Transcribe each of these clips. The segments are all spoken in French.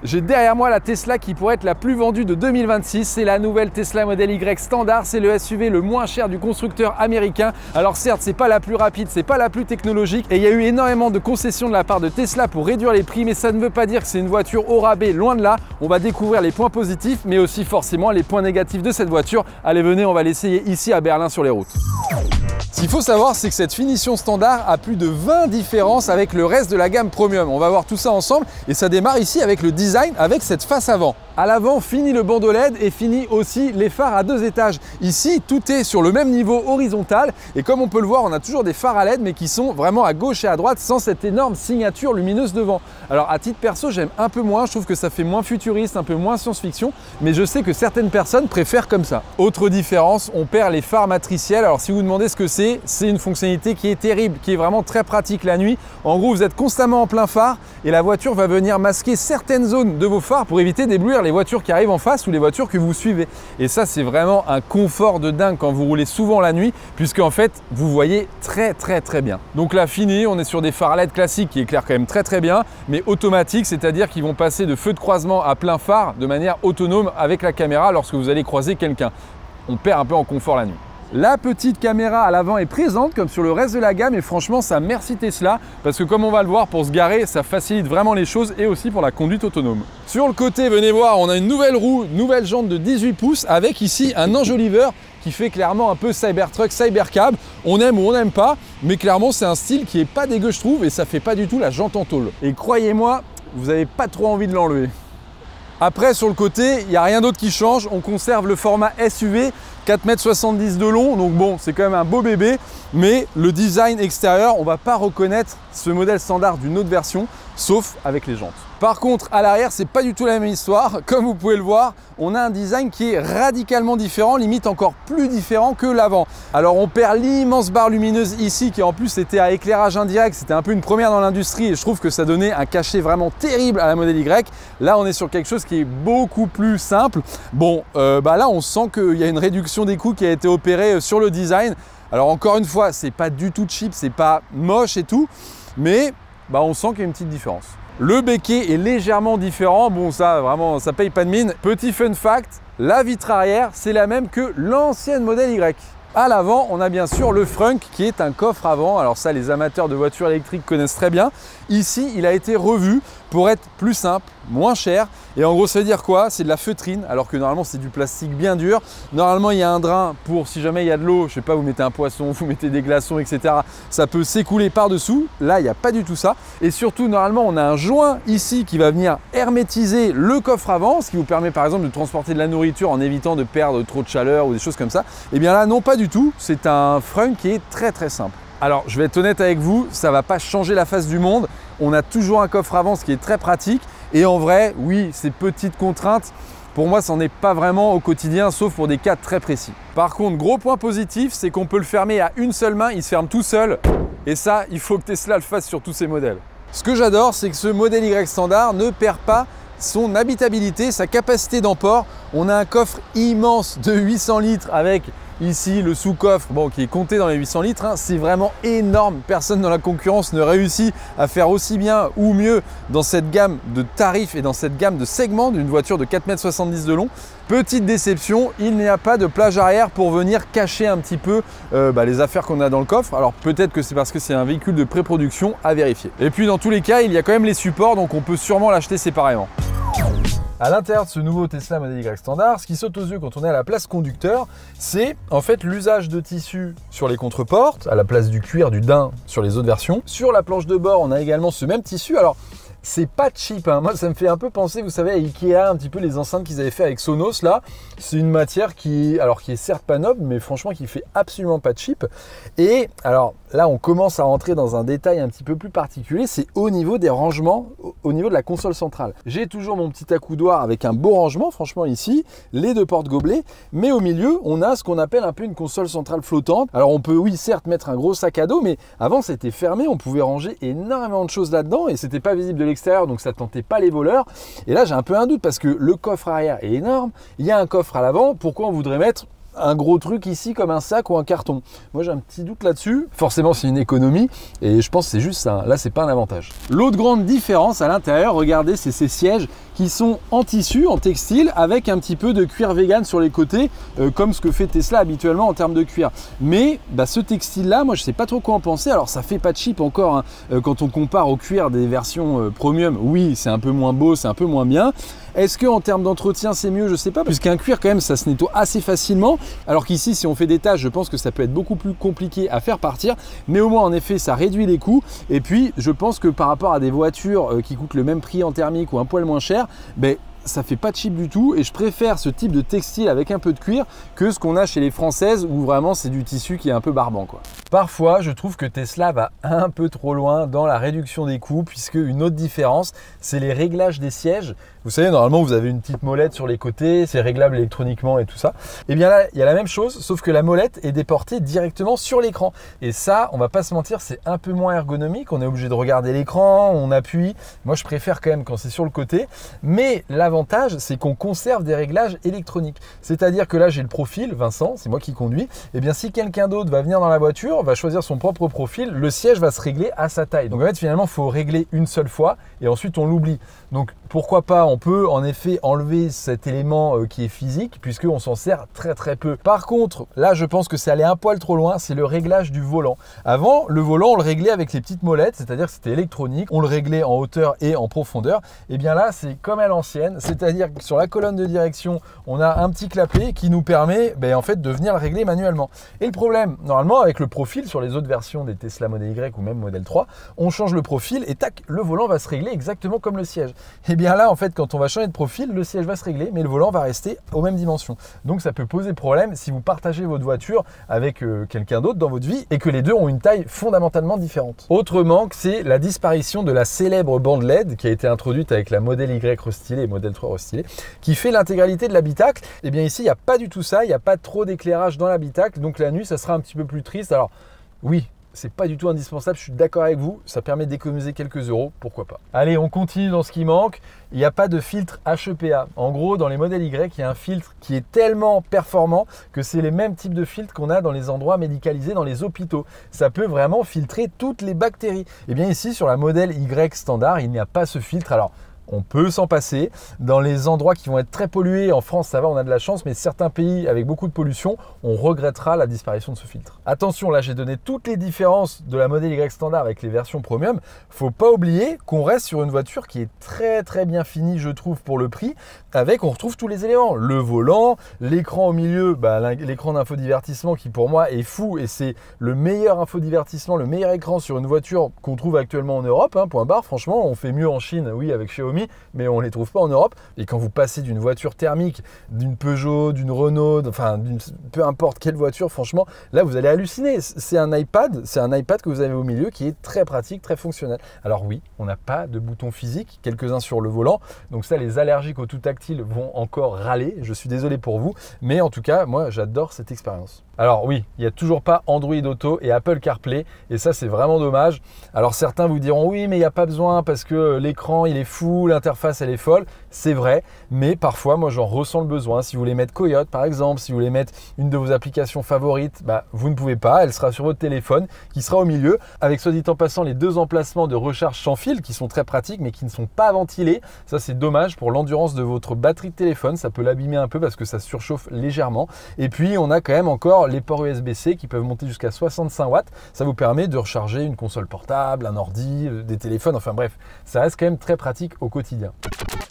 J'ai derrière moi la Tesla qui pourrait être la plus vendue de 2026. C'est la nouvelle Tesla Model Y Standard. C'est le SUV le moins cher du constructeur américain. Alors certes, c'est pas la plus rapide, c'est pas la plus technologique et il y a eu énormément de concessions de la part de Tesla pour réduire les prix, mais ça ne veut pas dire que c'est une voiture au rabais, loin de là. On va découvrir les points positifs, mais aussi forcément les points négatifs de cette voiture. Allez, venez, on va l'essayer ici à Berlin sur les routes. Ce qu'il faut savoir, c'est que cette finition standard a plus de 20 différences avec le reste de la gamme premium. On va voir tout ça ensemble et ça démarre ici avec le design, avec cette face avant. À l'avant, fini le bandeau LED et fini aussi les phares à 2 étages. Ici, tout est sur le même niveau horizontal et comme on peut le voir, on a toujours des phares à LED mais qui sont vraiment à gauche et à droite sans cette énorme signature lumineuse devant. Alors à titre perso, j'aime un peu moins, je trouve que ça fait moins futuriste, un peu moins science-fiction, mais je sais que certaines personnes préfèrent comme ça. Autre différence, on perd les phares matriciels. Alors si vous vous demandez ce que c'est une fonctionnalité qui est terrible, qui est vraiment très pratique la nuit. En gros, vous êtes constamment en plein phare et la voiture va venir masquer certaines zones de vos phares pour éviter d'éblouir les voitures qui arrivent en face ou les voitures que vous suivez. Et ça, c'est vraiment un confort de dingue quand vous roulez souvent la nuit, puisque en fait, vous voyez très bien. Donc là, fini, on est sur des phares LED classiques qui éclairent quand même très bien, mais automatiques, c'est-à-dire qu'ils vont passer de feu de croisement à plein phare de manière autonome avec la caméra lorsque vous allez croiser quelqu'un. On perd un peu en confort la nuit. La petite caméra à l'avant est présente comme sur le reste de la gamme et franchement ça merci Tesla parce que comme on va le voir, pour se garer ça facilite vraiment les choses et aussi pour la conduite autonome. Sur le côté, venez voir, on a une nouvelle roue, nouvelle jante de 18 pouces avec ici un enjoliveur qui fait clairement un peu Cybertruck, Cybercab. On aime ou on n'aime pas, mais clairement c'est un style qui est pas dégueu je trouve et ça fait pas du tout la jante en tôle. Et croyez-moi, vous n'avez pas trop envie de l'enlever. Après, sur le côté, il n'y a rien d'autre qui change. On conserve le format SUV, 4,70 m de long. Donc bon, c'est quand même un beau bébé. Mais le design extérieur, on ne va pas reconnaître ce modèle standard d'une autre version, sauf avec les jantes. Par contre, à l'arrière, c'est pas du tout la même histoire. Comme vous pouvez le voir, on a un design qui est radicalement différent, limite encore plus différent que l'avant. Alors on perd l'immense barre lumineuse ici qui en plus était à éclairage indirect. C'était un peu une première dans l'industrie et je trouve que ça donnait un cachet vraiment terrible à la Model Y. Là, on est sur quelque chose qui est beaucoup plus simple. Bon, là, on sent qu'il y a une réduction des coûts qui a été opérée sur le design. Alors encore une fois, c'est pas du tout cheap, c'est pas moche et tout, mais on sent qu'il y a une petite différence. Le becquet est légèrement différent, bon ça vraiment ça paye pas de mine. Petit fun fact, la vitre arrière c'est la même que l'ancienne Model Y. À l'avant, on a bien sûr le Frunk qui est un coffre avant. Alors ça, les amateurs de voitures électriques connaissent très bien. Ici, il a été revu pour être plus simple, moins cher. Et en gros, ça veut dire quoi? C'est de la feutrine, alors que normalement, c'est du plastique bien dur. Normalement, il y a un drain pour, si jamais il y a de l'eau, je sais pas, vous mettez un poisson, vous mettez des glaçons, etc. Ça peut s'écouler par-dessous. Là, il n'y a pas du tout ça. Et surtout, normalement, on a un joint ici qui va venir hermétiser le coffre avant, ce qui vous permet par exemple de transporter de la nourriture en évitant de perdre trop de chaleur ou des choses comme ça. Et bien là, non, pas du tout. C'est un Frunk qui est très simple. Alors, je vais être honnête avec vous, ça ne va pas changer la face du monde. On a toujours un coffre avant, ce qui est très pratique. Et en vrai, oui, ces petites contraintes, pour moi, ça n'en est pas vraiment au quotidien, sauf pour des cas très précis. Par contre, gros point positif, c'est qu'on peut le fermer à une seule main, il se ferme tout seul. Et ça, il faut que Tesla le fasse sur tous ses modèles. Ce que j'adore, c'est que ce Model Y Standard ne perd pas son habitabilité, sa capacité d'emport. On a un coffre immense de 800 litres avec ici le sous-coffre qui est compté dans les 800 litres. C'est vraiment énorme. Personne dans la concurrence ne réussit à faire aussi bien ou mieux dans cette gamme de tarifs et dans cette gamme de segments d'une voiture de 4,70 m de long. Petite déception, il n'y a pas de plage arrière pour venir cacher un petit peu les affaires qu'on a dans le coffre. Alors peut-être que c'est parce que c'est un véhicule de pré-production, à vérifier. Et puis dans tous les cas, il y a quand même les supports, donc on peut sûrement l'acheter séparément. À l'intérieur de ce nouveau Tesla Model Y Standard, ce qui saute aux yeux quand on est à la place conducteur, c'est en fait l'usage de tissu sur les contreportes, à la place du cuir, du daim sur les autres versions. Sur la planche de bord, on a également ce même tissu. Alors, c'est pas cheap, hein. Moi ça me fait un peu penser, vous savez, à Ikea, un petit peu les enceintes qu'ils avaient fait avec Sonos là. C'est une matière qui est certes pas noble, mais franchement qui fait absolument pas cheap. Et alors là on commence à rentrer dans un détail un petit peu plus particulier, c'est au niveau des rangements, au niveau de la console centrale. J'ai toujours mon petit accoudoir avec un beau rangement, franchement ici, les deux portes gobelets, mais au milieu on a ce qu'on appelle un peu une console centrale flottante. Alors on peut oui certes mettre un gros sac à dos, mais avant c'était fermé, on pouvait ranger énormément de choses là-dedans et c'était pas visible de l'extérieur, donc ça tentait pas les voleurs. Et là j'ai un peu un doute parce que le coffre arrière est énorme, il y a un coffre à l'avant, pourquoi on voudrait mettre un gros truc ici comme un sac ou un carton. Moi j'ai un petit doute là-dessus. Forcément c'est une économie et je pense que c'est juste ça. Là c'est pas un avantage. L'autre grande différence à l'intérieur, regardez, c'est ces sièges qui sont en tissu, en textile, avec un petit peu de cuir vegan sur les côtés, comme ce que fait Tesla habituellement en termes de cuir. Mais ce textile-là, moi je sais pas trop quoi en penser. Alors ça fait pas cheap encore, hein. Quand on compare au cuir des versions premium, oui c'est un peu moins beau, c'est un peu moins bien. Est-ce qu'en termes d'entretien c'est mieux? Je sais pas, puisqu'un cuir quand même ça se nettoie assez facilement, alors qu'ici si on fait des tâches, je pense que ça peut être beaucoup plus compliqué à faire partir, mais au moins en effet ça réduit les coûts. Et puis je pense que par rapport à des voitures qui coûtent le même prix en thermique ou un poil moins cher, ça fait pas cheap du tout et je préfère ce type de textile avec un peu de cuir que ce qu'on a chez les françaises où vraiment c'est du tissu qui est un peu barbant, quoi. Parfois, je trouve que Tesla va un peu trop loin dans la réduction des coûts, puisque une autre différence, c'est les réglages des sièges. Vous savez, normalement, vous avez une petite molette sur les côtés, c'est réglable électroniquement et tout ça. Et bien là, il y a la même chose, sauf que la molette est déportée directement sur l'écran. Et ça, on va pas se mentir, c'est un peu moins ergonomique. On est obligé de regarder l'écran, on appuie. Moi, je préfère quand même quand c'est sur le côté. Mais l'avantage, c'est qu'on conserve des réglages électroniques. C'est-à-dire que là, j'ai le profil, Vincent, c'est moi qui conduis. Et bien, si quelqu'un d'autre va venir dans la voiture, va choisir son propre profil, le siège va se régler à sa taille. Donc en fait, finalement, il faut régler une seule fois et ensuite on l'oublie. Donc pourquoi pas, on peut en effet enlever cet élément qui est physique puisqu'on s'en sert très très peu. Par contre, là je pense que c'est aller un poil trop loin, c'est le réglage du volant. Avant, le volant on le réglait avec les petites molettes, c'est-à-dire que c'était électronique, on le réglait en hauteur et en profondeur. Et bien là, c'est comme à l'ancienne, c'est-à-dire que sur la colonne de direction, on a un petit clapet qui nous permet en fait de venir le régler manuellement. Et le problème, normalement avec le profil sur les autres versions des Tesla Model Y ou même Model 3, on change le profil et tac, le volant va se régler exactement comme le siège. Et bien là, en fait, quand on va changer de profil, le siège va se régler, mais le volant va rester aux mêmes dimensions. Donc ça peut poser problème si vous partagez votre voiture avec quelqu'un d'autre dans votre vie et que les deux ont une taille fondamentalement différente. Autre manque, c'est la disparition de la célèbre bande LED qui a été introduite avec la Model Y restylée et Model 3 restylée, qui fait l'intégralité de l'habitacle. Et bien ici, il n'y a pas du tout ça, il n'y a pas trop d'éclairage dans l'habitacle, donc la nuit, ça sera un petit peu plus triste. Alors oui, c'est pas du tout indispensable, je suis d'accord avec vous, ça permet d'économiser quelques euros, pourquoi pas. Allez, on continue dans ce qui manque. Il n'y a pas de filtre HEPA. En gros, dans les modèles Y, il y a un filtre qui est tellement performant que c'est les mêmes types de filtres qu'on a dans les endroits médicalisés, dans les hôpitaux. Ça peut vraiment filtrer toutes les bactéries. Et bien ici, sur la modèle Y standard, il n'y a pas ce filtre. Alors, on peut s'en passer. Dans les endroits qui vont être très pollués, en France ça va, on a de la chance, mais certains pays avec beaucoup de pollution, on regrettera la disparition de ce filtre. Attention, là j'ai donné toutes les différences de la modèle Y standard avec les versions premium. Faut pas oublier qu'on reste sur une voiture qui est très très bien finie, je trouve, pour le prix. On retrouve tous les éléments, le volant, l'écran au milieu, l'écran d'infodivertissement qui pour moi est fou et c'est le meilleur infodivertissement, le meilleur écran sur une voiture qu'on trouve actuellement en Europe, point barre. Franchement, on fait mieux en Chine, oui, avec Xiaomi, mais on ne les trouve pas en Europe. Et quand vous passez d'une voiture thermique, d'une Peugeot, d'une Renault, peu importe quelle voiture, franchement, là vous allez halluciner. C'est un iPad que vous avez au milieu qui est très pratique, très fonctionnel. Alors oui, on n'a pas de boutons physiques, quelques-uns sur le volant. Donc ça, les allergiques au tout tactile vont encore râler. Je suis désolé pour vous, mais en tout cas, moi j'adore cette expérience. Alors oui, il n'y a toujours pas Android Auto et Apple CarPlay et ça c'est vraiment dommage. Alors certains vous diront oui mais il n'y a pas besoin parce que l'écran il est fou, l'interface elle est folle. C'est vrai, mais parfois moi j'en ressens le besoin. Si vous voulez mettre Coyote par exemple, si vous voulez mettre une de vos applications favorites, vous ne pouvez pas, elle sera sur votre téléphone qui sera au milieu avec, soit dit en passant, les deux emplacements de recharge sans fil qui sont très pratiques mais qui ne sont pas ventilés. Ça c'est dommage pour l'endurance de votre batterie de téléphone, ça peut l'abîmer un peu parce que ça surchauffe légèrement. Et puis on a quand même encore les ports USB-C qui peuvent monter jusqu'à 65 watts. Ça vous permet de recharger une console portable, un ordi, des téléphones, enfin bref, ça reste quand même très pratique au quotidien.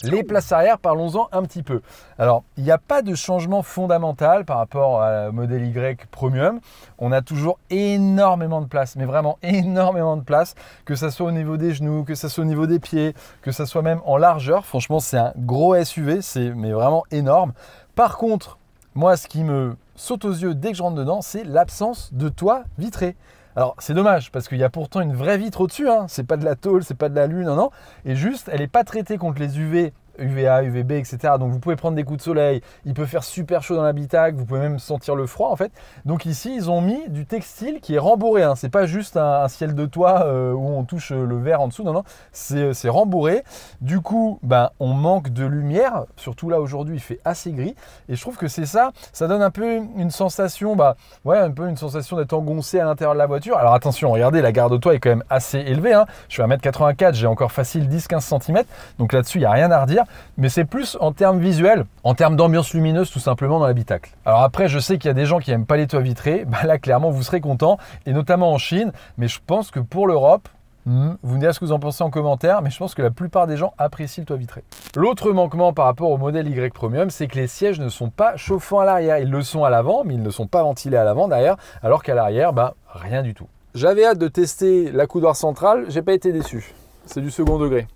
Les places arrière, parlons-en un petit peu. Alors, il n'y a pas de changement fondamental par rapport à la modèle Y Premium. On a toujours énormément de place, mais vraiment énormément de place, que ça soit au niveau des genoux, que ça soit au niveau des pieds, que ça soit même en largeur. Franchement, c'est un gros SUV, mais vraiment énorme. Par contre, moi, ce qui me saute aux yeux dès que je rentre dedans, c'est l'absence de toit vitré. Alors c'est dommage parce qu'il y a pourtant une vraie vitre au-dessus, c'est pas de la tôle, c'est pas de l'alu, non. Et juste, elle n'est pas traitée contre les UV UVA, UVB, etc. Donc vous pouvez prendre des coups de soleil, il peut faire super chaud dans l'habitacle, vous pouvez même sentir le froid en fait. Donc ici, ils ont mis du textile qui est rembourré, hein. C'est pas juste un ciel de toit où on touche le verre en dessous, non, non, c'est rembourré. Du coup, ben, on manque de lumière, surtout là aujourd'hui, il fait assez gris. Et je trouve que c'est ça donne un peu une sensation, ouais, un peu une sensation d'être engoncé à l'intérieur de la voiture. Alors attention, regardez, la garde au toit est quand même assez élevée, hein. Je suis à 1m84, j'ai encore facile 10-15 cm, donc là-dessus, il n'y a rien à redire. Mais c'est plus en termes visuels, en termes d'ambiance lumineuse tout simplement dans l'habitacle. Alors après, je sais qu'il y a des gens qui n'aiment pas les toits vitrés, là clairement vous serez content, et notamment en Chine, mais je pense que pour l'Europe, vous me direz ce que vous en pensez en commentaire, mais je pense que la plupart des gens apprécient le toit vitré. L'autre manquement par rapport au modèle Y Premium, c'est que les sièges ne sont pas chauffants à l'arrière. Ils le sont à l'avant, mais ils ne sont pas ventilés à l'avant derrière, alors qu'à l'arrière, rien du tout. J'avais hâte de tester l'accoudoir central, j'ai pas été déçu. C'est du second degré.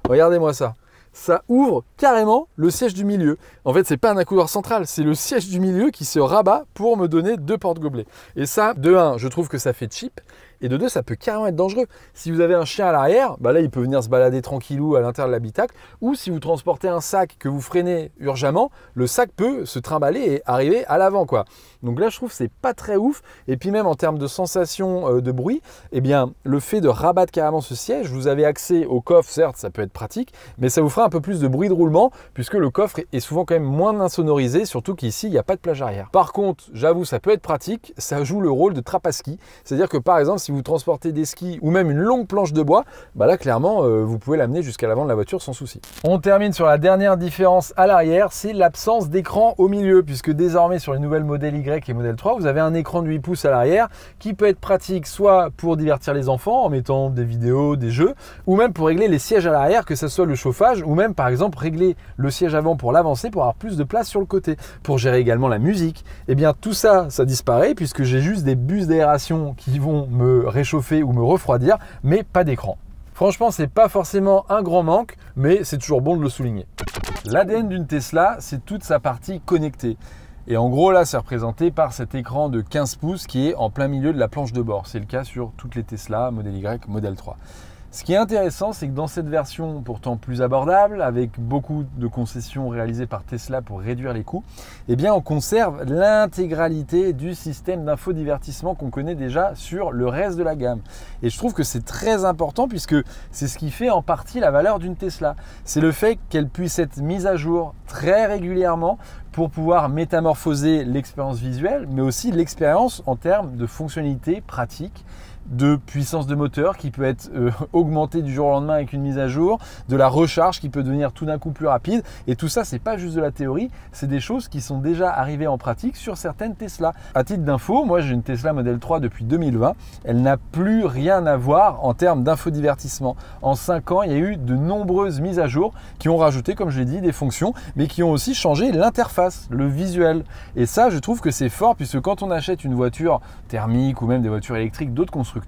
Regardez-moi ça. Ça ouvre carrément le siège du milieu. En fait, c'est pas un accoudoir central, c'est le siège du milieu qui se rabat pour me donner 2 porte-gobelets. Et ça, de 1, je trouve que ça fait cheap. Et de 2, ça peut carrément être dangereux. Si vous avez un chien à l'arrière, là, il peut venir se balader tranquillou à l'intérieur de l'habitacle. Ou si vous transportez un sac que vous freinez urgemment, le sac peut se trimballer et arriver à l'avant, quoi. Donc là, je trouve que c'est pas très ouf. Et puis même en termes de sensation de bruit, eh bien, le fait de rabattre carrément ce siège, vous avez accès au coffre, certes, ça peut être pratique, mais ça vous fera un peu plus de bruit de roulement, puisque le coffre est souvent quand même moins insonorisé, surtout qu'ici, il n'y a pas de plage arrière. Par contre, j'avoue, ça peut être pratique, ça joue le rôle de trappe à ski. C'est-à-dire que par exemple, si vous transportez des skis ou même une longue planche de bois, là clairement vous pouvez l'amener jusqu'à l'avant de la voiture sans souci. On termine sur la dernière différence à l'arrière, c'est l'absence d'écran au milieu, puisque désormais sur les nouvelles modèles Y et modèle 3, vous avez un écran de 8 pouces à l'arrière qui peut être pratique soit pour divertir les enfants en mettant des vidéos, des jeux, ou même pour régler les sièges à l'arrière, que ce soit le chauffage, ou même par exemple régler le siège avant pour l'avancer pour avoir plus de place sur le côté, pour gérer également la musique. Et bien tout ça, ça disparaît puisque j'ai juste des bus d'aération qui vont me réchauffer ou me refroidir, mais pas d'écran. Franchement, c'est pas forcément un grand manque, mais c'est toujours bon de le souligner. L'ADN d'une Tesla, c'est toute sa partie connectée. Et en gros, là, c'est représenté par cet écran de 15 pouces qui est en plein milieu de la planche de bord. C'est le cas sur toutes les Tesla, modèle Y, modèle 3. Ce qui est intéressant, c'est que dans cette version pourtant plus abordable, avec beaucoup de concessions réalisées par Tesla pour réduire les coûts, eh bien on conserve l'intégralité du système d'infodivertissement qu'on connaît déjà sur le reste de la gamme. Et je trouve que c'est très important puisque c'est ce qui fait en partie la valeur d'une Tesla. C'est le fait qu'elle puisse être mise à jour très régulièrement pour pouvoir métamorphoser l'expérience visuelle, mais aussi l'expérience en termes de fonctionnalité pratique, de puissance de moteur qui peut être augmentée du jour au lendemain avec une mise à jour, de la recharge qui peut devenir tout d'un coup plus rapide. Et tout ça, c'est pas juste de la théorie, c'est des choses qui sont déjà arrivées en pratique sur certaines Tesla. À titre d'info, moi j'ai une Tesla Model 3 depuis 2020. Elle n'a plus rien à voir en termes d'infodivertissement. En 5 ans, il y a eu de nombreuses mises à jour qui ont rajouté, comme je l'ai dit, des fonctions, mais qui ont aussi changé l'interface, le visuel. Et ça, je trouve que c'est fort puisque quand on achète une voiture thermique ou même des voitures électriques d'autres constructeurs,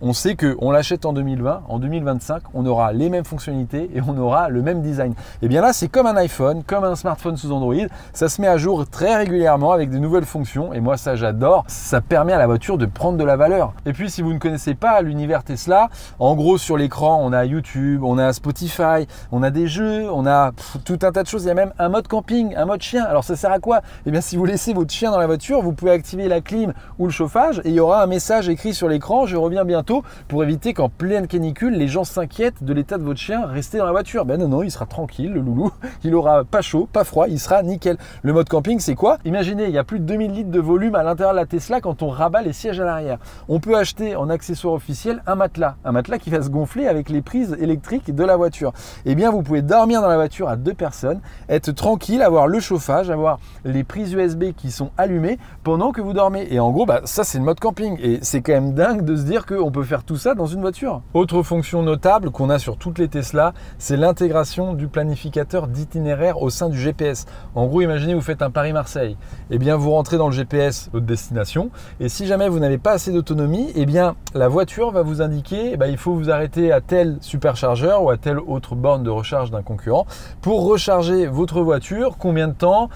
on sait qu'on l'achète en 2020, en 2025, on aura les mêmes fonctionnalités et on aura le même design. Et bien là, c'est comme un iPhone, comme un smartphone sous Android, ça se met à jour très régulièrement avec des nouvelles fonctions et moi ça j'adore, ça permet à la voiture de prendre de la valeur. Et puis si vous ne connaissez pas l'univers Tesla, en gros sur l'écran, on a YouTube, on a Spotify, on a des jeux, on a tout un tas de choses, il y a même un mode camping, un mode chien. Alors ça sert à quoi? Et bien si vous laissez votre chien dans la voiture, vous pouvez activer la clim ou le chauffage et il y aura un message écrit sur l'écran, je reviens bientôt, pour éviter qu'en pleine canicule, les gens s'inquiètent de l'état de votre chien resté dans la voiture. Ben non, il sera tranquille, le loulou, il aura pas chaud, pas froid, il sera nickel. Le mode camping, c'est quoi? Imaginez, il y a plus de 2000 litres de volume à l'intérieur de la Tesla quand on rabat les sièges à l'arrière. On peut acheter en accessoire officiel un matelas qui va se gonfler avec les prises électriques de la voiture. Eh bien, vous pouvez dormir dans la voiture à 2 personnes, être tranquille, avoir le chauffage, avoir les prises USB qui sont allumées pendant que vous dormez. Et en gros, ça c'est le mode camping. Et c'est quand même dingue de se dire qu'on peut faire tout ça dans une voiture. Autre fonction notable qu'on a sur toutes les Tesla, c'est l'intégration du planificateur d'itinéraire au sein du GPS. En gros, imaginez vous faites un Paris-Marseille. Eh bien, vous rentrez dans le GPS votre destination et si jamais vous n'avez pas assez d'autonomie, eh bien, la voiture va vous indiquer il faut vous arrêter à tel superchargeur ou à telle autre borne de recharge d'un concurrent pour recharger votre voiture, combien de temps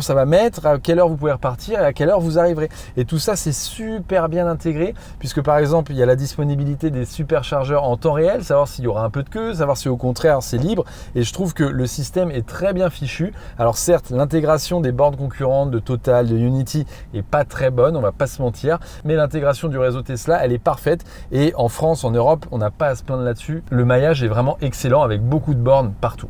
ça va mettre, à quelle heure vous pouvez repartir et à quelle heure vous arriverez. Et tout ça, c'est super bien intégré puisque puisque par exemple, il y a la disponibilité des superchargeurs en temps réel, savoir s'il y aura un peu de queue, savoir si au contraire c'est libre. Et je trouve que le système est très bien fichu. Alors certes, l'intégration des bornes concurrentes de Total, de Unity est pas très bonne, on va pas se mentir, mais l'intégration du réseau Tesla, elle est parfaite. Et en France, en Europe, on n'a pas à se plaindre là-dessus. Le maillage est vraiment excellent avec beaucoup de bornes partout.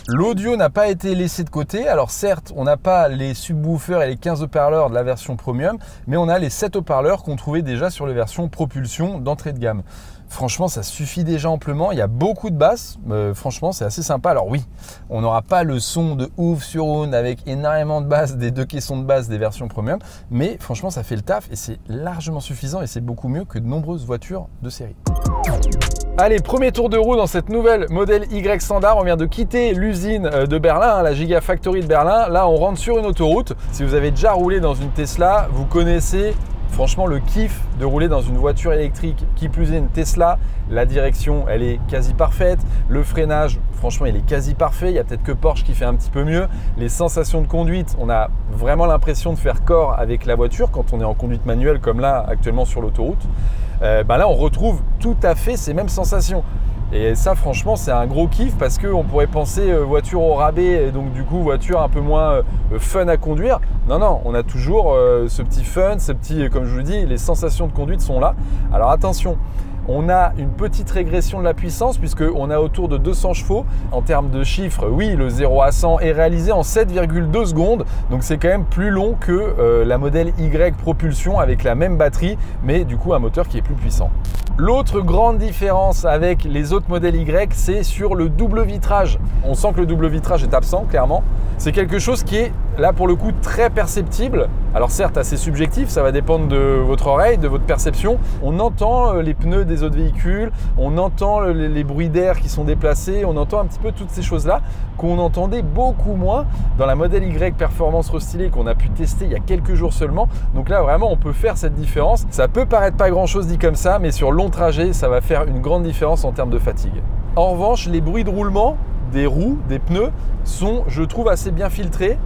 L'audio n'a pas été laissé de côté. Alors certes, on n'a pas les subwoofers et les 15 haut-parleurs de la version premium, mais on a les 7 haut-parleurs qu'on trouvait déjà sur les versions propulsion d'entrée de gamme. Franchement, ça suffit déjà amplement. Il y a beaucoup de basses. Franchement, c'est assez sympa. Alors oui, on n'aura pas le son de ouf sur Roon avec énormément de basses des deux caissons de basse des versions premium, mais franchement, ça fait le taf et c'est largement suffisant et c'est beaucoup mieux que de nombreuses voitures de série. Allez, premier tour de roue dans cette nouvelle modèle Y standard. On vient de quitter l'usine de Berlin, la Gigafactory de Berlin. Là, on rentre sur une autoroute. Si vous avez déjà roulé dans une Tesla, vous connaissez franchement le kiff de rouler dans une voiture électrique, qui plus est une Tesla. La direction, elle est quasi parfaite. Le freinage, franchement, il est quasi parfait. Il y a peut-être que Porsche qui fait un petit peu mieux. Les sensations de conduite, on a vraiment l'impression de faire corps avec la voiture quand on est en conduite manuelle comme là actuellement sur l'autoroute. Là, on retrouve tout à fait ces mêmes sensations. Et ça, franchement, c'est un gros kiff parce qu'on pourrait penser voiture au rabais et donc du coup voiture un peu moins fun à conduire. Non, non, on a toujours ce petit fun, ce petit, comme je vous dis, les sensations de conduite sont là. Alors attention, on a une petite régression de la puissance puisqu'on a autour de 200 chevaux. En termes de chiffres, oui, le 0 à 100 est réalisé en 7,2 secondes. Donc c'est quand même plus long que la modèle Y propulsion avec la même batterie, mais du coup un moteur qui est plus puissant. L'autre grande différence avec les autres modèles Y, c'est sur le double vitrage. On sent que le double vitrage est absent, clairement. C'est quelque chose qui est, là pour le coup, très perceptible. Alors certes, assez subjectif, ça va dépendre de votre oreille, de votre perception. On entend les pneus des autres véhicules, on entend les bruits d'air qui sont déplacés, on entend un petit peu toutes ces choses-là qu'on entendait beaucoup moins dans la modèle Y Performance restylée qu'on a pu tester il y a quelques jours seulement. Donc là, vraiment, on peut faire cette différence. Ça peut paraître pas grand-chose dit comme ça, mais sur long trajet, ça va faire une grande différence en termes de fatigue. En revanche, les bruits de roulement des roues, des pneus, sont, je trouve, assez bien filtrés.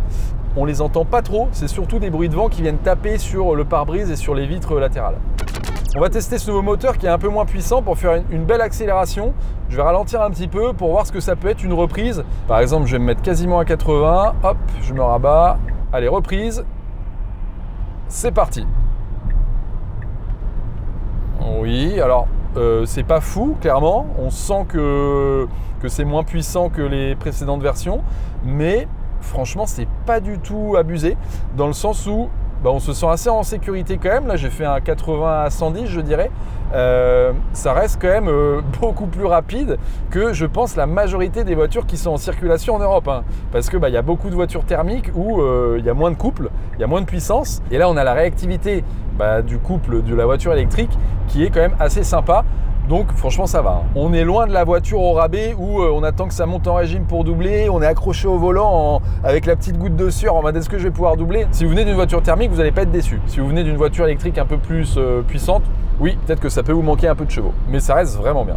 On les entend pas trop, c'est surtout des bruits de vent qui viennent taper sur le pare-brise et sur les vitres latérales. On va tester ce nouveau moteur qui est un peu moins puissant pour faire une belle accélération. Je vais ralentir un petit peu pour voir ce que ça peut être une reprise. Par exemple, je vais me mettre quasiment à 80. Hop, je me rabats. Allez, reprise. C'est parti. Oui, alors c'est pas fou, clairement. On sent que c'est moins puissant que les précédentes versions, mais franchement, c'est pas du tout abusé, dans le sens où on se sent assez en sécurité quand même. Là, j'ai fait un 80 à 110, je dirais. Ça reste quand même beaucoup plus rapide que, je pense, la majorité des voitures qui sont en circulation en Europe. Parce que y a beaucoup de voitures thermiques où il y a moins de couple, il y a moins de puissance. Et là, on a la réactivité du couple de la voiture électrique qui est quand même assez sympa. Donc franchement ça va. On est loin de la voiture au rabais où on attend que ça monte en régime pour doubler, on est accroché au volant avec la petite goutte de sueur en mode est-ce que je vais pouvoir doubler. Si vous venez d'une voiture thermique, vous n'allez pas être déçu. Si vous venez d'une voiture électrique un peu plus puissante, oui, peut-être que ça peut vous manquer un peu de chevaux, mais ça reste vraiment bien.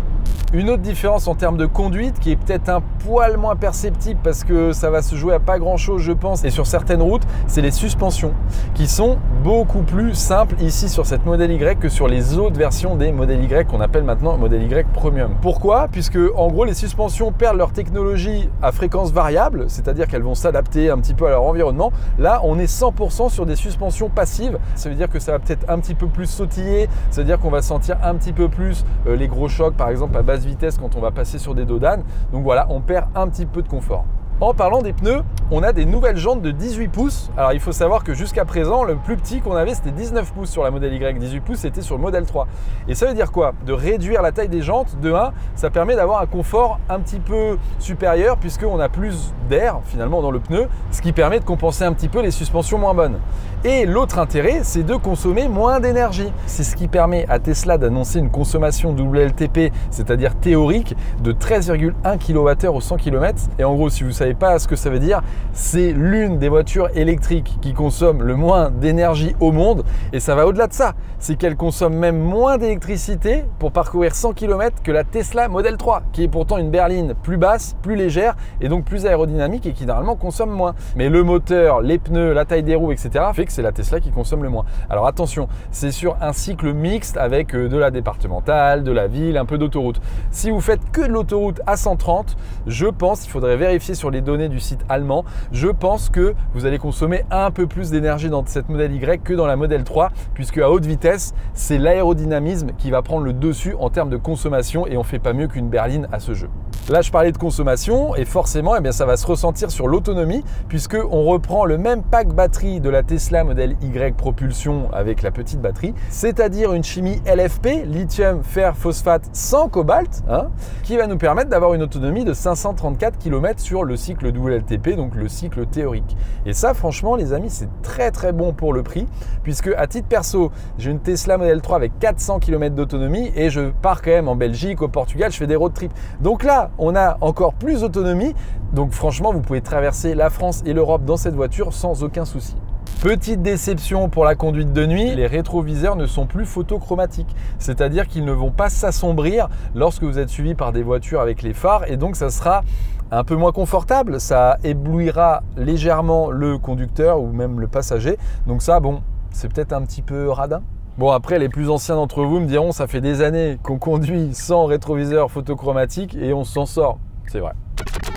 Une autre différence en termes de conduite qui est peut-être un poil moins perceptible parce que ça va se jouer à pas grand chose je pense et sur certaines routes, c'est les suspensions qui sont beaucoup plus simples ici sur cette modèle Y que sur les autres versions des modèles Y qu'on appelle maintenant modèle Y Premium. Pourquoi? Puisque en gros les suspensions perdent leur technologie à fréquence variable, c'est-à-dire qu'elles vont s'adapter un petit peu à leur environnement. Là on est 100% sur des suspensions passives, ça veut dire que ça va peut-être un petit peu plus sautiller, ça veut dire qu'on va sentir un petit peu plus les gros chocs par exemple à basse vitesse quand on va passer sur des dos d'âne. Donc voilà, on perd un petit peu de confort. En parlant des pneus, on a des nouvelles jantes de 18 pouces. Alors il faut savoir que jusqu'à présent, le plus petit qu'on avait c'était 19 pouces sur la modèle Y, 18 pouces c'était sur le modèle 3. Et ça veut dire quoi? De réduire la taille des jantes, de 1, ça permet d'avoir un confort un petit peu supérieur puisqu'on a plus d'air finalement dans le pneu, ce qui permet de compenser un petit peu les suspensions moins bonnes. Et l'autre intérêt, c'est de consommer moins d'énergie. C'est ce qui permet à Tesla d'annoncer une consommation WLTP, c'est-à-dire théorique, de 13,1 kWh au 100 km. Et en gros, si vous savez savez pas ce que ça veut dire, c'est l'une des voitures électriques qui consomme le moins d'énergie au monde et ça va au-delà de ça. C'est qu'elle consomme même moins d'électricité pour parcourir 100 km que la Tesla Model 3 qui est pourtant une berline plus basse, plus légère et donc plus aérodynamique et qui normalement consomme moins. Mais le moteur, les pneus, la taille des roues, etc. fait que c'est la Tesla qui consomme le moins. Alors attention, c'est sur un cycle mixte avec de la départementale, de la ville, un peu d'autoroute. Si vous faites que de l'autoroute à 130, je pense, il faudrait vérifier sur les données du site allemand, je pense que vous allez consommer un peu plus d'énergie dans cette Model Y que dans la Model 3, puisque à haute vitesse, c'est l'aérodynamisme qui va prendre le dessus en termes de consommation et on ne fait pas mieux qu'une berline à ce jeu. Là, je parlais de consommation et forcément, eh bien, ça va se ressentir sur l'autonomie puisqu'on reprend le même pack batterie de la Tesla Model Y propulsion avec la petite batterie, c'est-à-dire une chimie LFP, lithium fer phosphate sans cobalt, qui va nous permettre d'avoir une autonomie de 534 km sur le cycle WLTP, donc le cycle théorique. Et ça, franchement, les amis, c'est très très bon pour le prix puisque à titre perso, j'ai une Tesla Model 3 avec 400 km d'autonomie et je pars quand même en Belgique, au Portugal, je fais des road trips. Donc là, on a encore plus d'autonomie. Donc franchement, vous pouvez traverser la France et l'Europe dans cette voiture sans aucun souci. Petite déception pour la conduite de nuit, les rétroviseurs ne sont plus photochromatiques, c'est-à-dire qu'ils ne vont pas s'assombrir lorsque vous êtes suivi par des voitures avec les phares et donc ça sera un peu moins confortable, ça éblouira légèrement le conducteur ou même le passager. Donc ça, bon, c'est peut-être un petit peu radin. Bon, après, les plus anciens d'entre vous me diront, ça fait des années qu'on conduit sans rétroviseur photochromatique et on s'en sort. C'est vrai.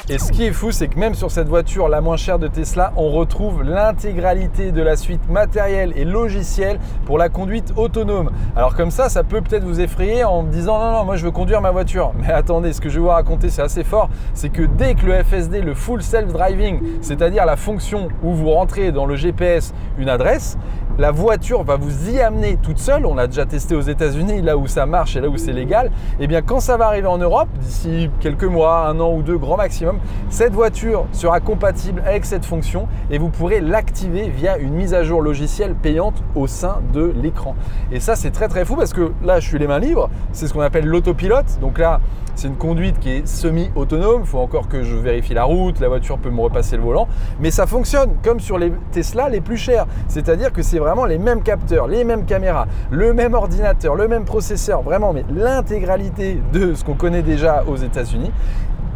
Et ce qui est fou, c'est que même sur cette voiture la moins chère de Tesla, on retrouve l'intégralité de la suite matérielle et logicielle pour la conduite autonome. Alors comme ça peut peut-être vous effrayer en me disant non, moi je veux conduire ma voiture. Mais attendez, ce que je vais vous raconter, c'est assez fort. C'est que dès que le FSD, le Full Self Driving, c'est-à-dire la fonction où vous rentrez dans le GPS une adresse, la voiture va vous y amener toute seule. On l'a déjà testé aux États-Unis, là où ça marche et là où c'est légal. Et bien quand ça va arriver en Europe, d'ici quelques mois, 1 an ou 2 grand maximum, cette voiture sera compatible avec cette fonction et vous pourrez l'activer via une mise à jour logicielle payante au sein de l'écran. Et ça, c'est très très fou parce que là, je suis les mains libres. C'est ce qu'on appelle l'autopilote. Donc là, c'est une conduite qui est semi-autonome. Il faut encore que je vérifie la route. La voiture peut me repasser le volant. Mais ça fonctionne comme sur les Tesla les plus chers. C'est-à-dire que c'est vraiment les mêmes capteurs, les mêmes caméras, le même ordinateur, le même processeur. Vraiment, mais l'intégralité de ce qu'on connaît déjà aux États-Unis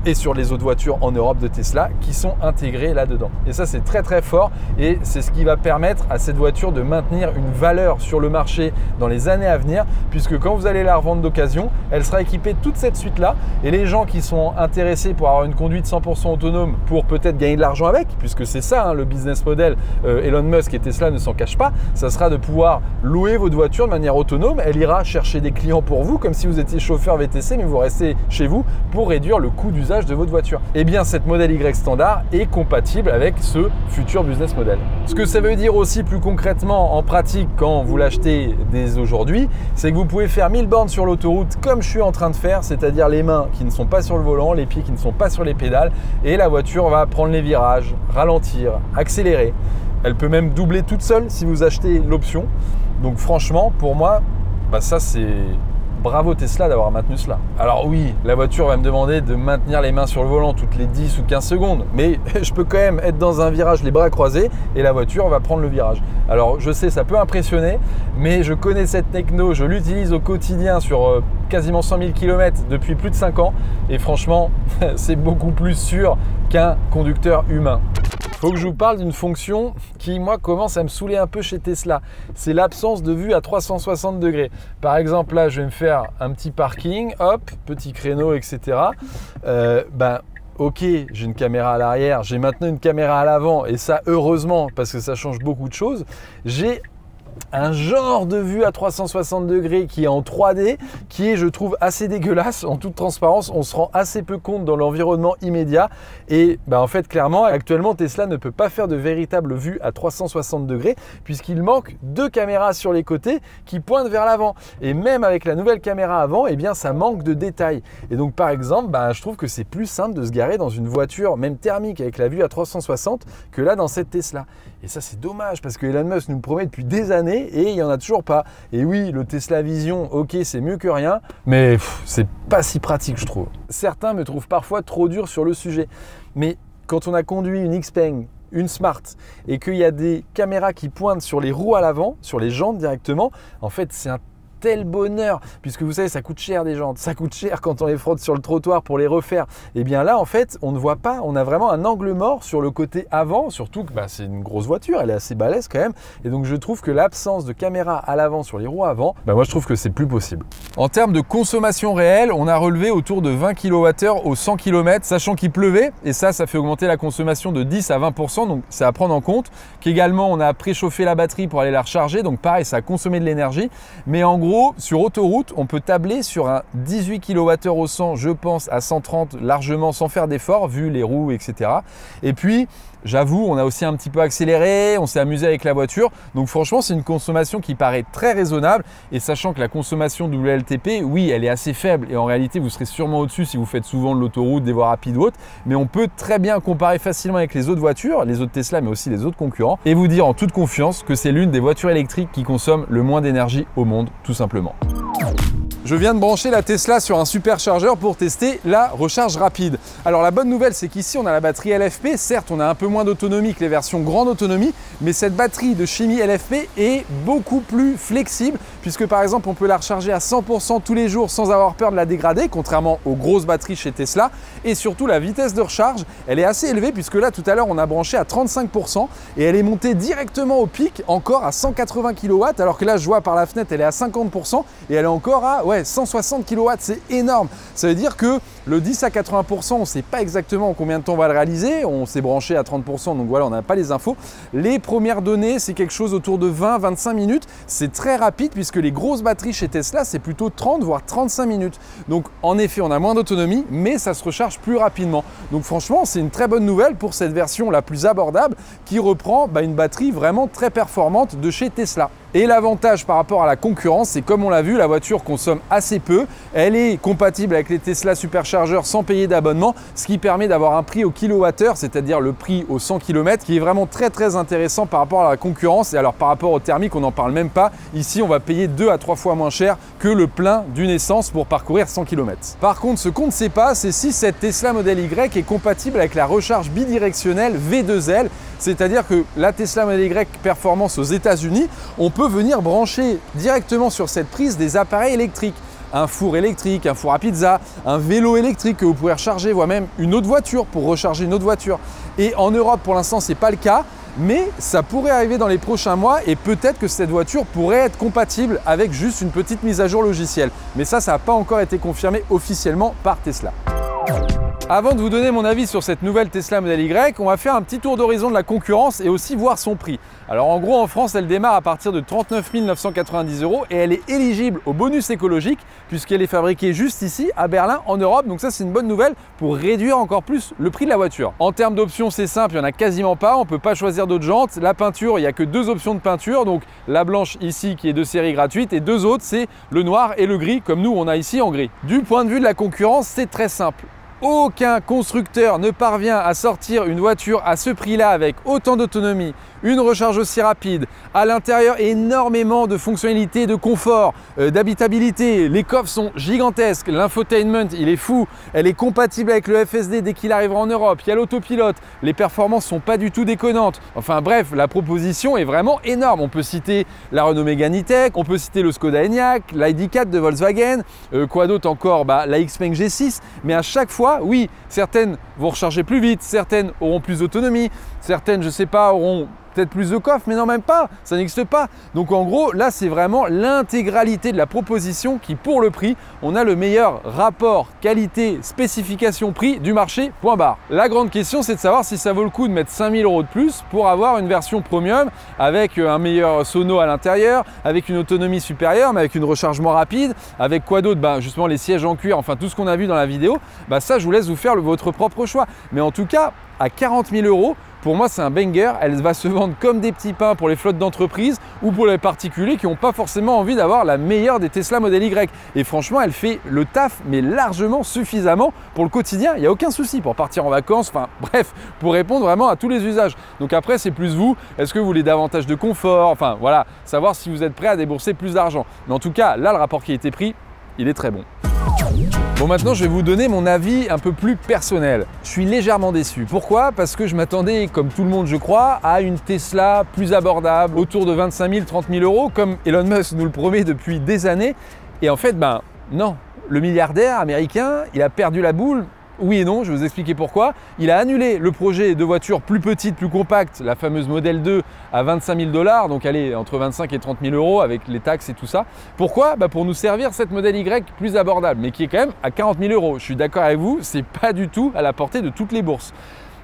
et sur les autres voitures en Europe de Tesla qui sont intégrées là-dedans. Et ça, c'est très très fort et c'est ce qui va permettre à cette voiture de maintenir une valeur sur le marché dans les années à venir, puisque quand vous allez la revendre d'occasion, elle sera équipée de toute cette suite-là et les gens qui sont intéressés pour avoir une conduite 100% autonome pour peut-être gagner de l'argent avec, puisque c'est ça le business model, Elon Musk et Tesla ne s'en cachent pas, ça sera de pouvoir louer votre voiture de manière autonome. Elle ira chercher des clients pour vous comme si vous étiez chauffeur VTC, mais vous restez chez vous pour réduire le coût d'usage de votre voiture. Et bien cette Model Y standard est compatible avec ce futur business model. Ce que ça veut dire aussi plus concrètement en pratique quand vous l'achetez dès aujourd'hui, c'est que vous pouvez faire 1000 bornes sur l'autoroute comme je suis en train de faire, c'est-à-dire les mains qui ne sont pas sur le volant, les pieds qui ne sont pas sur les pédales et la voiture va prendre les virages, ralentir, accélérer. Elle peut même doubler toute seule si vous achetez l'option. Donc franchement, pour moi, ça c'est... Bravo Tesla d'avoir maintenu cela. Alors oui, la voiture va me demander de maintenir les mains sur le volant toutes les 10 ou 15 secondes, mais je peux quand même être dans un virage les bras croisés et la voiture va prendre le virage. Alors je sais, ça peut impressionner, mais je connais cette techno, je l'utilise au quotidien sur quasiment 100 000 km depuis plus de 5 ans et franchement, c'est beaucoup plus sûr qu'un conducteur humain. Il faut que je vous parle d'une fonction qui, moi, commence à me saouler un peu chez Tesla. C'est l'absence de vue à 360 degrés. Par exemple, là, je vais me faire un petit parking, hop, petit créneau, etc. Ok, j'ai une caméra à l'arrière, j'ai maintenant une caméra à l'avant, et ça, heureusement, parce que ça change beaucoup de choses. J'ai un genre de vue à 360 degrés qui est en 3D, qui est, je trouve, assez dégueulasse. En toute transparence, on se rend assez peu compte dans l'environnement immédiat. Et en fait, clairement, actuellement, Tesla ne peut pas faire de véritable vue à 360 degrés puisqu'il manque 2 caméras sur les côtés qui pointent vers l'avant. Et même avec la nouvelle caméra avant, eh bien, ça manque de détails. Et donc, par exemple, je trouve que c'est plus simple de se garer dans une voiture, même thermique, avec la vue à 360 que là, dans cette Tesla. Et ça, c'est dommage parce que Elon Musk nous le promet depuis des années et il n'y en a toujours pas. Et oui, le Tesla Vision, ok, c'est mieux que rien, mais c'est pas si pratique, je trouve. Certains me trouvent parfois trop dur sur le sujet. Mais quand on a conduit une Xpeng, une Smart, et qu'il y a des caméras qui pointent sur les roues à l'avant, sur les jantes directement, en fait c'est un tel bonheur, puisque vous savez ça coûte cher des jantes, ça coûte cher quand on les frotte sur le trottoir pour les refaire. Et bien là en fait on ne voit pas, on a vraiment un angle mort sur le côté avant, surtout que c'est une grosse voiture, elle est assez balèze quand même, et donc je trouve que l'absence de caméra à l'avant sur les roues avant, moi je trouve que c'est plus possible. En termes de consommation réelle, on a relevé autour de 20 kWh au 100 km, sachant qu'il pleuvait, et ça fait augmenter la consommation de 10 à 20%, donc c'est à prendre en compte. Qu'également on a préchauffé la batterie pour aller la recharger, donc pareil ça a consommé de l'énergie, mais en gros sur autoroute, on peut tabler sur un 18 kWh au 100, je pense à 130 largement sans faire d'effort, vu les roues, etc. Et puis, j'avoue, on a aussi un petit peu accéléré, on s'est amusé avec la voiture. Donc franchement, c'est une consommation qui paraît très raisonnable. Et sachant que la consommation WLTP, oui, elle est assez faible. Et en réalité, vous serez sûrement au-dessus si vous faites souvent de l'autoroute, des voies rapides ou autres. Mais on peut très bien comparer facilement avec les autres voitures, les autres Tesla, mais aussi les autres concurrents. Et vous dire en toute confiance que c'est l'une des voitures électriques qui consomme le moins d'énergie au monde, tout simplement. Je viens de brancher la Tesla sur un superchargeur pour tester la recharge rapide. Alors la bonne nouvelle, c'est qu'ici on a la batterie LFP. Certes, on a un peu moins d'autonomie que les versions grande autonomie, mais cette batterie de chimie LFP est beaucoup plus flexible, puisque par exemple on peut la recharger à 100% tous les jours sans avoir peur de la dégrader, contrairement aux grosses batteries chez Tesla. Et surtout la vitesse de recharge, elle est assez élevée, puisque là tout à l'heure on a branché à 35% et elle est montée directement au pic, encore à 180 kW, alors que là je vois par la fenêtre elle est à 50% et elle est encore à 160 kW, c'est énorme. Ça veut dire que le 10 à 80%, on ne sait pas exactement en combien de temps on va le réaliser. On s'est branché à 30%, donc voilà, on n'a pas les infos. Les premières données, c'est quelque chose autour de 20-25 minutes. C'est très rapide puisque les grosses batteries chez Tesla, c'est plutôt 30 voire 35 minutes. Donc en effet, on a moins d'autonomie, mais ça se recharge plus rapidement. Donc franchement, c'est une très bonne nouvelle pour cette version la plus abordable qui reprend une batterie vraiment très performante de chez Tesla. Et l'avantage par rapport à la concurrence, c'est comme on l'a vu, la voiture consomme assez peu. Elle est compatible avec les Tesla superchargeurs sans payer d'abonnement, ce qui permet d'avoir un prix au kilowattheure, c'est-à-dire le prix au 100 km, qui est vraiment très intéressant par rapport à la concurrence. Et alors par rapport au thermique, on n'en parle même pas. Ici, on va payer 2 à 3 fois moins cher que le plein d'une essence pour parcourir 100 km. Par contre, ce qu'on ne sait pas, c'est si cette Tesla Model Y est compatible avec la recharge bidirectionnelle V2L, c'est-à-dire que la Tesla Model Y Performance aux États-Unis, on peut venir brancher directement sur cette prise des appareils électriques. Un four électrique, un four à pizza, un vélo électrique que vous pouvez recharger, voire même une autre voiture pour recharger une autre voiture. Et en Europe, pour l'instant, ce n'est pas le cas, mais ça pourrait arriver dans les prochains mois et peut-être que cette voiture pourrait être compatible avec juste une petite mise à jour logicielle. Mais ça n'a pas encore été confirmé officiellement par Tesla. Avant de vous donner mon avis sur cette nouvelle Tesla Model Y, on va faire un petit tour d'horizon de la concurrence et aussi voir son prix. Alors en gros en France, elle démarre à partir de 39 990 € et elle est éligible au bonus écologique puisqu'elle est fabriquée juste ici à Berlin en Europe. Donc ça c'est une bonne nouvelle pour réduire encore plus le prix de la voiture. En termes d'options, c'est simple, il n'y en a quasiment pas, on ne peut pas choisir d'autres jantes. La peinture, il n'y a que 2 options de peinture, donc la blanche ici qui est de série gratuite et 2 autres, c'est le noir et le gris comme nous on a ici en gris. Du point de vue de la concurrence, c'est très simple. Aucun constructeur ne parvient à sortir une voiture à ce prix-là avec autant d'autonomie, une recharge aussi rapide, à l'intérieur énormément de fonctionnalités, de confort, d'habitabilité. Les coffres sont gigantesques, l'infotainment il est fou, elle est compatible avec le FSD dès qu'il arrivera en Europe, il y a l'autopilote, les performances sont pas du tout déconnantes. Enfin bref, la proposition est vraiment énorme. On peut citer la Renault Mégane E-Tech, on peut citer le Skoda Enyaq, l'ID4 de Volkswagen, quoi d'autre encore, la Xpeng G6, mais à chaque fois, oui, certaines vont recharger plus vite, certaines auront plus d'autonomie, certaines, je sais pas, auront peut-être plus de coffres, mais non, même pas, ça n'existe pas. Donc en gros, là, c'est vraiment l'intégralité de la proposition qui, pour le prix, on a le meilleur rapport qualité-spécification-prix du marché, point barre. La grande question, c'est de savoir si ça vaut le coup de mettre 5 000 € de plus pour avoir une version premium avec un meilleur sono à l'intérieur, avec une autonomie supérieure, mais avec une rechargement rapide, avec quoi d'autre? Justement, les sièges en cuir, enfin tout ce qu'on a vu dans la vidéo, ça, je vous laisse vous faire votre propre choix. Mais en tout cas, à 40 000 €, pour moi, c'est un banger. Elle va se vendre comme des petits pains pour les flottes d'entreprise ou pour les particuliers qui n'ont pas forcément envie d'avoir la meilleure des Tesla Model Y. Et franchement, elle fait le taf, mais largement suffisamment pour le quotidien. Il n'y a aucun souci pour partir en vacances. Enfin bref, pour répondre vraiment à tous les usages. Donc après, c'est plus vous. Est-ce que vous voulez davantage de confort? Enfin voilà, savoir si vous êtes prêt à débourser plus d'argent. Mais en tout cas, là, le rapport qualité-prix, il est très bon. Bon, maintenant je vais vous donner mon avis un peu plus personnel. Je suis légèrement déçu. Pourquoi? Parce que je m'attendais, comme tout le monde je crois, à une Tesla plus abordable, autour de 25 000, 30 000 euros, comme Elon Musk nous le promet depuis des années. Et en fait, ben non. Le milliardaire américain, il a perdu la boule. Oui et non, je vais vous expliquer pourquoi. Il a annulé le projet de voiture plus petite, plus compacte, la fameuse Model 2 à 25 000 $, donc allez, entre 25 et 30 000 euros avec les taxes et tout ça. Pourquoi? Pour nous servir cette Model Y plus abordable, mais qui est quand même à 40 000 euros. Je suis d'accord avec vous, c'est pas du tout à la portée de toutes les bourses.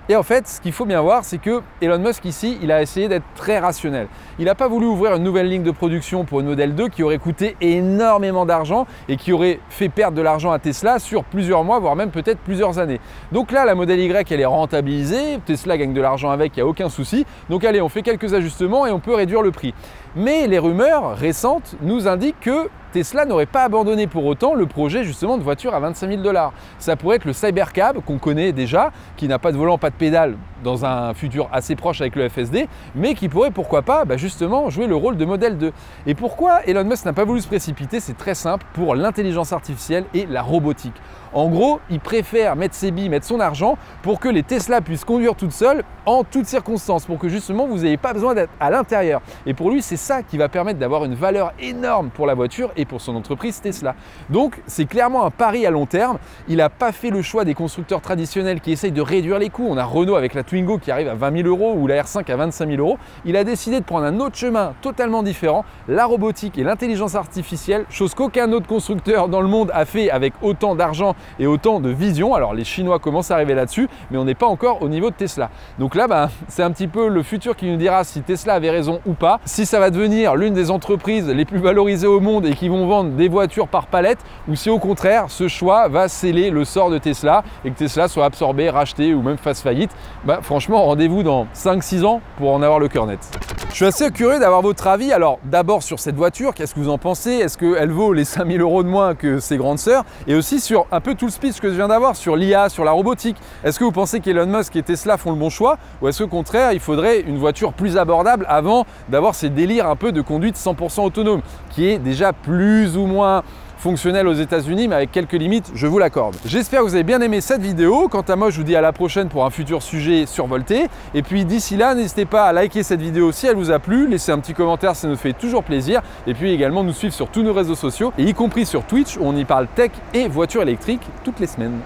Et en fait, ce qu'il faut bien voir, c'est que Elon Musk ici, il a essayé d'être très rationnel. Il n'a pas voulu ouvrir une nouvelle ligne de production pour une Model 2 qui aurait coûté énormément d'argent et qui aurait fait perdre de l'argent à Tesla sur plusieurs mois, voire même peut-être plusieurs années. Donc là, la Model Y, elle est rentabilisée, Tesla gagne de l'argent avec, il n'y a aucun souci. Donc allez, on fait quelques ajustements et on peut réduire le prix. Mais les rumeurs récentes nous indiquent que Tesla n'aurait pas abandonné pour autant le projet justement de voiture à 25 000 $. Ça pourrait être le Cybercab qu'on connaît déjà, qui n'a pas de volant, pas de pédale dans un futur assez proche avec le FSD, mais qui pourrait pourquoi pas justement jouer le rôle de Model 2. Et pourquoi Elon Musk n'a pas voulu se précipiter? C'est très simple, pour l'intelligence artificielle et la robotique. En gros, il préfère mettre ses billes, mettre son argent pour que les Tesla puissent conduire toutes seules en toutes circonstances, pour que justement vous n'ayez pas besoin d'être à l'intérieur. Et pour lui, c'est ça qui va permettre d'avoir une valeur énorme pour la voiture et pour son entreprise Tesla. Donc c'est clairement un pari à long terme. Il n'a pas fait le choix des constructeurs traditionnels qui essayent de réduire les coûts. On a Renault avec la Twingo qui arrive à 20 000 euros ou la R5 à 25 000 euros. Il a décidé de prendre un autre chemin totalement différent, la robotique et l'intelligence artificielle, chose qu'aucun autre constructeur dans le monde a fait avec autant d'argent et autant de vision. Alors les Chinois commencent à arriver là-dessus, mais on n'est pas encore au niveau de Tesla. Donc là, c'est un petit peu le futur qui nous dira si Tesla avait raison ou pas, si ça va devenir l'une des entreprises les plus valorisées au monde et qui vont vendre des voitures par palette, ou si au contraire ce choix va sceller le sort de Tesla et que Tesla soit absorbé, racheté ou même fasse faillite. Franchement, rendez-vous dans 5-6 ans pour en avoir le cœur net. Je suis assez curieux d'avoir votre avis. Alors d'abord sur cette voiture, qu'est-ce que vous en pensez? Est-ce qu'elle vaut les 5 000 euros de moins que ses grandes sœurs? Et aussi sur un peu tout le speech que je viens d'avoir sur l'IA, sur la robotique. Est-ce que vous pensez qu'Elon Musk et Tesla font le bon choix? Ou est-ce qu'au contraire, il faudrait une voiture plus abordable avant d'avoir ces délires un peu de conduite 100% autonome, qui est déjà plus ou moins fonctionnel aux États-Unis, mais avec quelques limites, je vous l'accorde. J'espère que vous avez bien aimé cette vidéo. Quant à moi, je vous dis à la prochaine pour un futur sujet survolté. Et puis d'ici là, n'hésitez pas à liker cette vidéo si elle vous a plu, laissez un petit commentaire, ça nous fait toujours plaisir. Et puis également nous suivre sur tous nos réseaux sociaux, et y compris sur Twitch, où on y parle tech et voitures électriques toutes les semaines.